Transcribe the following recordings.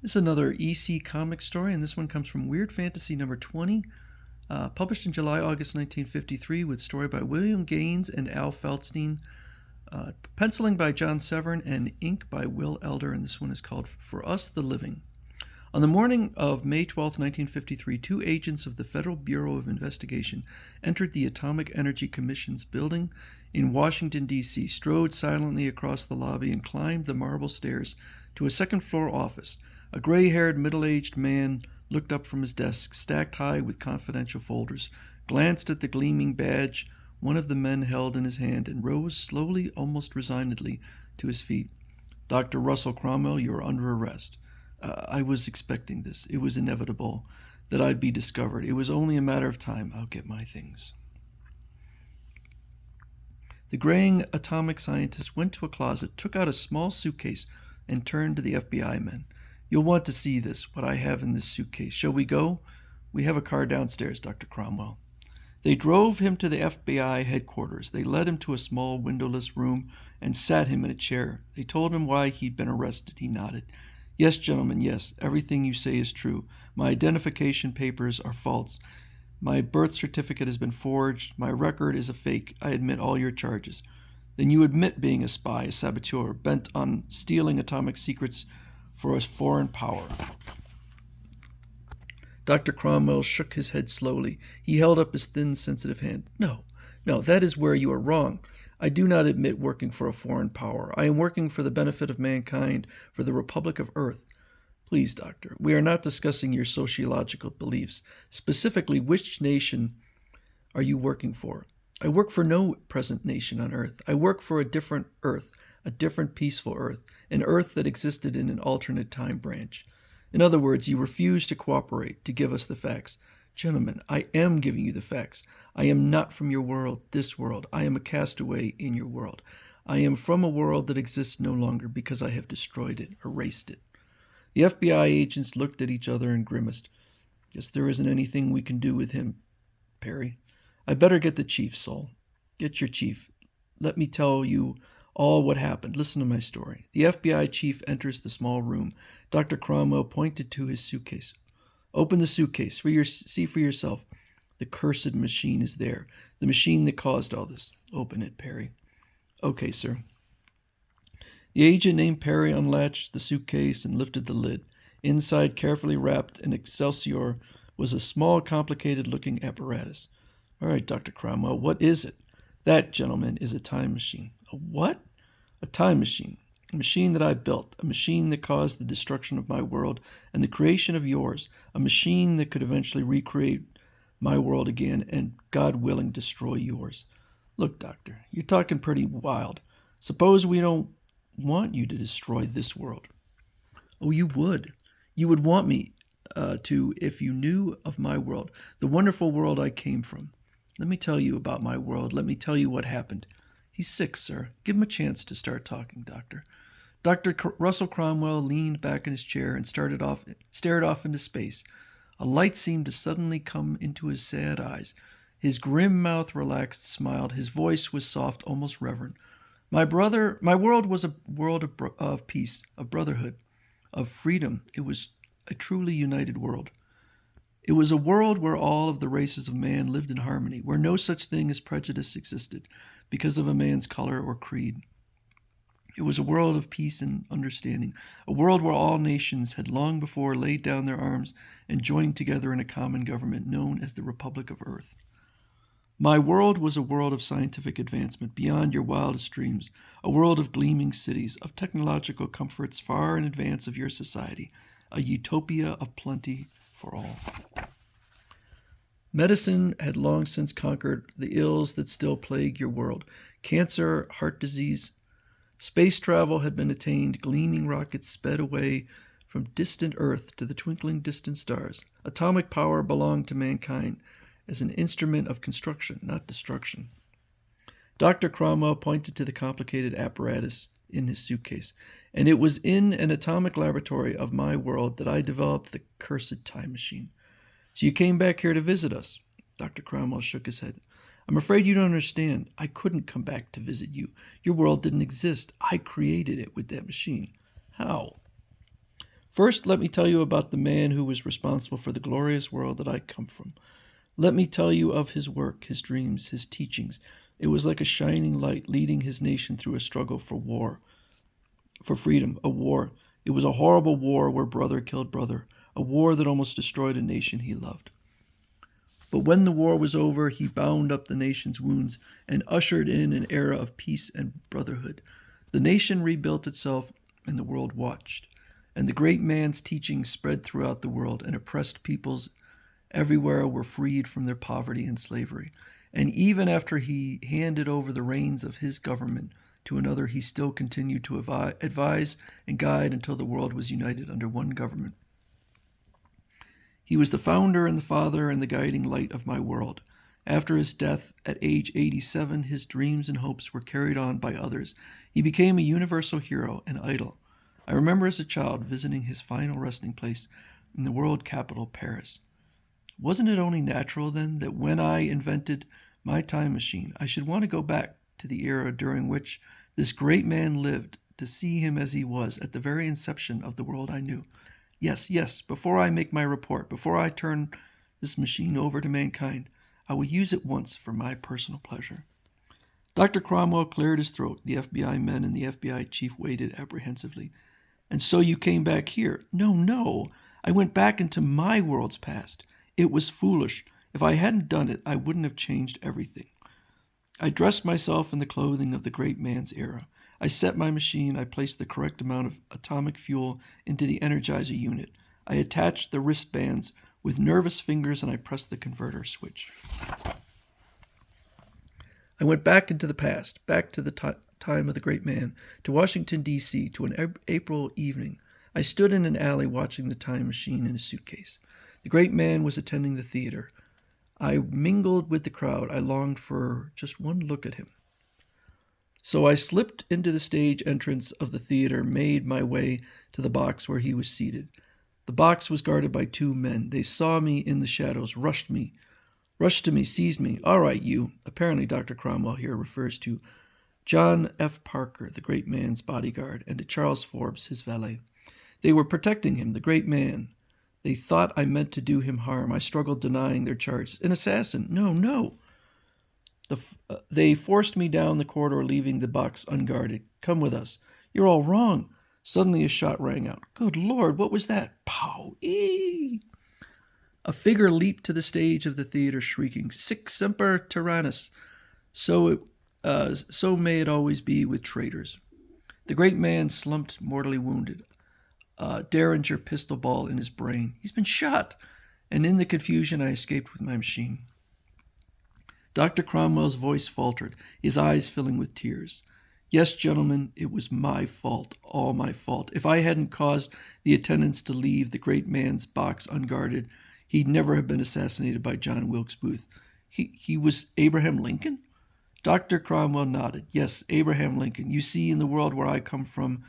This is another EC comic story, and this one comes from Weird Fantasy number 20, published in July-August 1953, with story by William Gaines and Al Feldstein, penciling by John Severn, and ink by Will Elder, and this one is called For Us the Living. On the morning of May 12, 1953, two agents of the Federal Bureau of Investigation entered the Atomic Energy Commission's building in Washington, D.C., strode silently across the lobby, and climbed the marble stairs to a second-floor office. A gray-haired, middle-aged man looked up from his desk, stacked high with confidential folders, glanced at the gleaming badge one of the men held in his hand, and rose slowly, almost resignedly, to his feet. "Dr. Russell Cromwell, you are under arrest. I was expecting this. It was inevitable that I'd be discovered. It was only a matter of time. I'll get my things." The graying atomic scientist went to a closet, took out a small suitcase, and turned to the FBI men. "You'll want to see this, what I have in this suitcase. Shall we go?" "We have a car downstairs, Dr. Cromwell." They drove him to the FBI headquarters. They led him to a small windowless room and sat him in a chair. They told him why he'd been arrested. He nodded. "Yes, gentlemen, yes. Everything you say is true. My identification papers are false. My birth certificate has been forged. My record is a fake. I admit all your charges." "Then you admit being a spy, a saboteur, bent on stealing atomic secrets for a foreign power." Dr. Cromwell shook his head slowly. He held up his thin, sensitive hand. "No, no, that is where you are wrong. I do not admit working for a foreign power. I am working for the benefit of mankind, for the Republic of Earth." "Please, Doctor, we are not discussing your sociological beliefs. Specifically, which nation are you working for?" "I work for no present nation on Earth. I work for a different Earth, a different peaceful Earth, an Earth that existed in an alternate time branch." "In other words, you refuse to cooperate, to give us the facts." "Gentlemen, I am giving you the facts. I am not from your world, this world. I am a castaway in your world. I am from a world that exists no longer because I have destroyed it, erased it." The FBI agents looked at each other and grimaced. "Guess there isn't anything we can do with him, Perry. I'd better get the chief, Sol." "Get your chief. Let me tell you all what happened. Listen to my story." The FBI chief enters the small room. Dr. Cromwell pointed to his suitcase. "Open the suitcase. See for yourself. The cursed machine is there. The machine that caused all this. Open it, Perry." "Okay, sir." The agent named Perry unlatched the suitcase and lifted the lid. Inside, carefully wrapped in excelsior, was a small, complicated-looking apparatus. "All right, Dr. Cromwell, what is it?" "That, gentlemen, is a time machine." "A what?" "A time machine. A machine that I built. A machine that caused the destruction of my world and the creation of yours. A machine that could eventually recreate my world again and, God willing, destroy yours." "Look, Doctor, you're talking pretty wild. Suppose we don't want you to destroy this world." "Oh, you would. You would want me to if you knew of my world, the wonderful world I came from. Let me tell you about my world. Let me tell you what happened." "He's sick, sir. Give him a chance to start talking, Doctor." Russell Cromwell leaned back in his chair and stared off into space. A light seemed to suddenly come into his sad eyes. His grim mouth relaxed, smiled. His voice was soft, almost reverent. My world was a world of peace, of brotherhood, of freedom. It was a truly united world. It was a world where all of the races of man lived in harmony, where no such thing as prejudice existed because of a man's color or creed. It was a world of peace and understanding, a world where all nations had long before laid down their arms and joined together in a common government known as the Republic of Earth. My world was a world of scientific advancement beyond your wildest dreams, a world of gleaming cities, of technological comforts far in advance of your society, a utopia of plenty for all. Medicine had long since conquered the ills that still plague your world. Cancer, heart disease. Space travel had been attained. Gleaming rockets sped away from distant Earth to the twinkling distant stars. Atomic power belonged to mankind as an instrument of construction, not destruction. Dr. Cromwell pointed to the complicated apparatus in his suitcase. "And it was in an atomic laboratory of my world that I developed the cursed time machine." "So you came back here to visit us?" Dr. Cromwell shook his head. "I'm afraid you don't understand. I couldn't come back to visit you. Your world didn't exist. I created it with that machine." "How?" First, let me tell you about the man who was responsible for the glorious world that I come from. Let me tell you of his work, his dreams, his teachings. It was like a shining light leading his nation through a struggle for freedom, a war. It was a horrible war where brother killed brother, a war that almost destroyed a nation he loved. But when the war was over, he bound up the nation's wounds and ushered in an era of peace and brotherhood. The nation rebuilt itself, and the world watched. And the great man's teachings spread throughout the world, and oppressed peoples everywhere were freed from their poverty and slavery. And even after he handed over the reins of his government to another, he still continued to advise and guide until the world was united under one government. He was the founder and the father and the guiding light of my world. After his death at age 87, his dreams and hopes were carried on by others. He became a universal hero and idol. I remember as a child visiting his final resting place in the world capital, Paris. Wasn't it only natural, then, that when I invented my time machine, I should want to go back to the era during which this great man lived, to see him as he was at the very inception of the world I knew? Yes, before I make my report, before I turn this machine over to mankind, I will use it once for my personal pleasure. Dr. Cromwell cleared his throat. The FBI men and the FBI chief waited apprehensively. And so you came back here? No. I went back into my world's past. It was foolish. If I hadn't done it, I wouldn't have changed everything. I dressed myself in the clothing of the great man's era. I set my machine. I placed the correct amount of atomic fuel into the energizer unit. I attached the wristbands with nervous fingers, and I pressed the converter switch. I went back into the past, back to the time of the great man, to Washington, D.C., to an April evening. I stood in an alley watching the time machine in a suitcase. The great man was attending the theater. I mingled with the crowd. I longed for just one look at him. So I slipped into the stage entrance of the theater, made my way to the box where he was seated. The box was guarded by two men. They saw me in the shadows, rushed to me, seized me. All right, you. Apparently Dr. Cromwell here refers to John F. Parker, the great man's bodyguard, and to Charles Forbes, his valet. They were protecting him, the great man. They thought I meant to do him harm. I struggled, denying their charge. An assassin. No. They forced me down the corridor, leaving the box unguarded. Come with us. You're all wrong. Suddenly a shot rang out. Good Lord, what was that? Pow! Eee! A figure leaped to the stage of the theater, shrieking, Sic semper tyrannis. So may it always be with traitors. The great man slumped, mortally wounded. Derringer pistol ball in his brain. He's been shot. And in the confusion, I escaped with my machine. Dr. Cromwell's voice faltered, his eyes filling with tears. Yes, gentlemen, it was my fault, all my fault. If I hadn't caused the attendants to leave the great man's box unguarded, he'd never have been assassinated by John Wilkes Booth. He was Abraham Lincoln? Dr. Cromwell nodded. Yes, Abraham Lincoln. You see, in the world where I come from,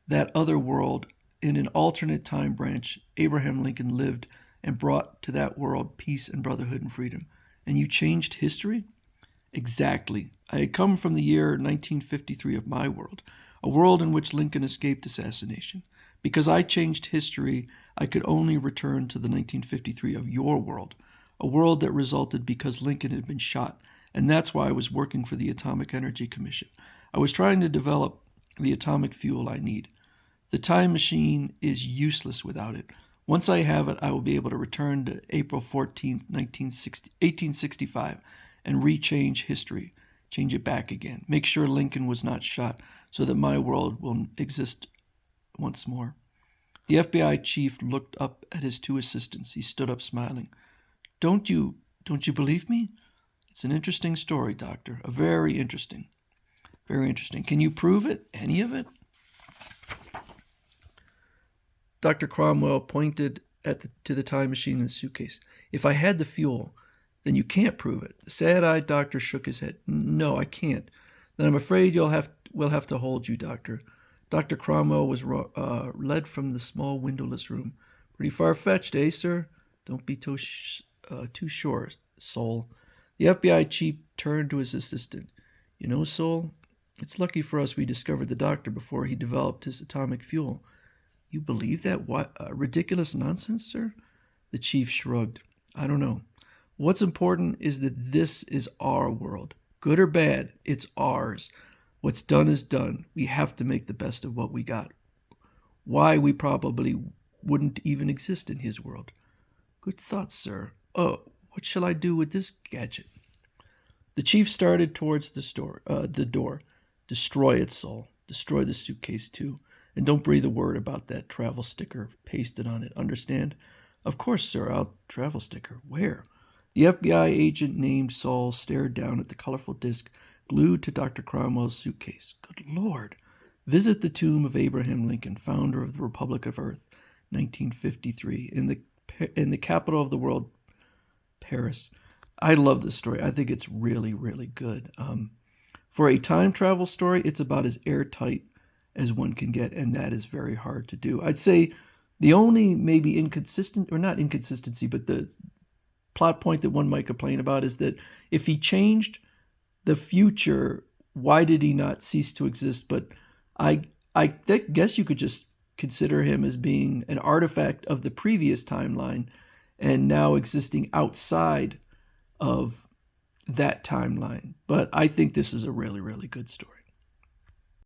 that other world, in an alternate time branch, Abraham Lincoln lived and brought to that world peace and brotherhood and freedom. And you changed history? Exactly. I had come from the year 1953 of my world, a world in which Lincoln escaped assassination. Because I changed history, I could only return to the 1953 of your world, a world that resulted because Lincoln had been shot. And that's why I was working for the Atomic Energy Commission. I was trying to develop the atomic fuel I need. The time machine is useless without it. Once I have it, I will be able to return to April 14th, 1865, and rechange history, change it back again, make sure Lincoln was not shot so that my world will exist once more. The FBI chief looked up at his two assistants. He stood up smiling. Don't you believe me? It's an interesting story, Doctor. A very interesting. Very interesting. Can you prove it? Any of it? Dr. Cromwell pointed to the time machine in the suitcase. If I had the fuel, then you can't prove it. The sad-eyed doctor shook his head. No, I can't. Then I'm afraid we'll have to hold you, Doctor. Dr. Cromwell was led from the small windowless room. Pretty far-fetched, eh, sir? Don't be too sure, Sol. The FBI chief turned to his assistant. You know, Sol, it's lucky for us we discovered the doctor before he developed his atomic fuel. You believe that ridiculous nonsense, sir? The chief shrugged. I don't know. What's important is that this is our world. Good or bad, it's ours. What's done is done. We have to make the best of what we got. Why, we probably wouldn't even exist in his world. Good thoughts, sir. Oh, what shall I do with this gadget? The chief started towards the door. Destroy it, Saul. Destroy the suitcase, too. And don't breathe a word about that travel sticker pasted on it. Understand? Of course, sir. Travel sticker. Where? The FBI agent named Saul stared down at the colorful disc glued to Dr. Cromwell's suitcase. Good Lord. Visit the tomb of Abraham Lincoln, founder of the Republic of Earth, 1953, in the capital of the world, Paris. I love this story. I think it's really, really good. For a time travel story, it's about as airtight as one can get, and that is very hard to do. I'd say the only maybe not inconsistency, but the plot point that one might complain about is that if he changed the future, why did he not cease to exist? But I guess you could just consider him as being an artifact of the previous timeline and now existing outside of that timeline. But I think this is a really, really good story.